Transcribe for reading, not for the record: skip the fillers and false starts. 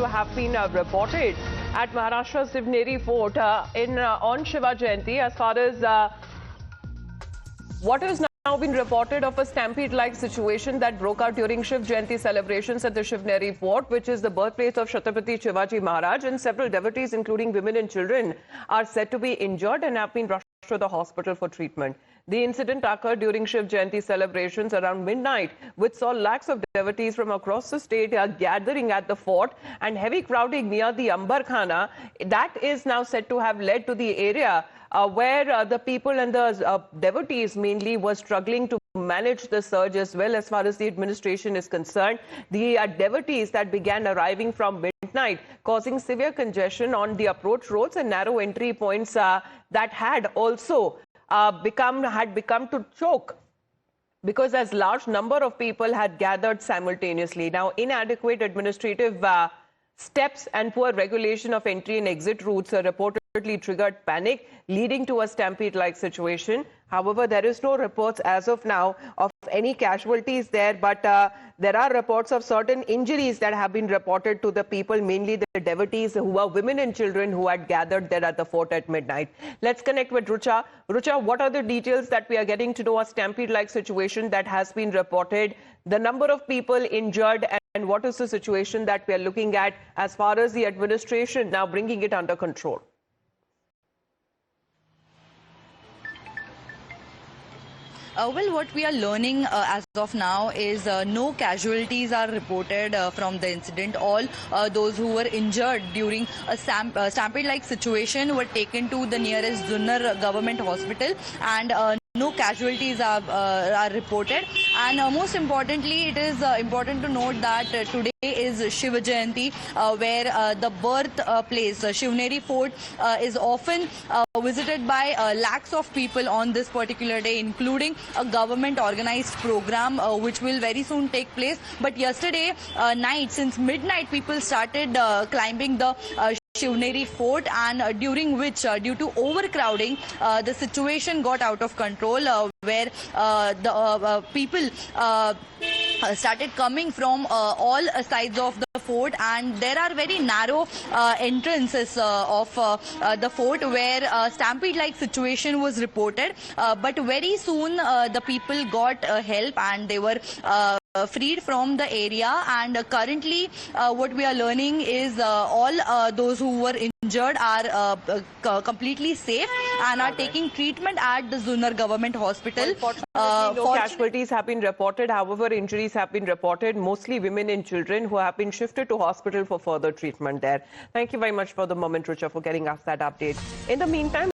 have been reported at Maharashtra's Sivneri Fort on Shiva Jayanti. As far as what has now been reported of a stampede-like situation that broke out during Shiv Jayanti celebrations at the Sivneri Fort, which is the birthplace of Chhatrapati Shivaji Maharaj, and several devotees, including women and children, are said to be injured and have been rushed to the hospital for treatment. The incident occurred during Shiv Jayanti celebrations around midnight, which saw lakhs of devotees from across the state gathering at the fort, and heavy crowding near the Ambar Khana. That is now said to have led to the area where the people and the devotees mainly were struggling to manage the surge as well. As far as the administration is concerned, the devotees that began arriving from midnight, causing severe congestion on the approach roads and narrow entry points that had also become to choke, because as large number of people had gathered simultaneously. Now, inadequate administrative steps and poor regulation of entry and exit routes reportedly triggered panic, leading to a stampede-like situation. However, there is no reports as of now of any casualties there, but there are reports of certain injuries that have been reported to the people, mainly the devotees who were women and children who had gathered there at the fort at midnight. Let's connect with Rucha. Rucha, what are the details that we are getting to know a stampede-like situation that has been reported, the number of people injured, and what is the situation that we are looking at as far as the administration now bringing it under control? Well, what we are learning as of now is no casualties are reported from the incident. All those who were injured during a stampede-like situation were taken to the nearest Zunnar government hospital, and no casualties are reported. And most importantly, it is important to note that today is Shiva Jayanti, where the birthplace, Sivneri Fort, is often visited by lakhs of people on this particular day, including a government organized program which will very soon take place. But yesterday night, since midnight, people started climbing the Sivneri Fort, and during which, due to overcrowding, the situation got out of control, where the people started coming from all sides of the fort, and there are very narrow entrances of the fort where stampede-like situation was reported. But very soon the people got help, and they were freed from the area. And currently what we are learning is all those who were injured are completely safe and are taking treatment at the Zunnar government hospital. No casualties have been reported. However, injuries have been reported, mostly women and children who have been shifted to hospital for further treatment there. Thank you very much for the moment, Rucha, for getting us that update. In the meantime,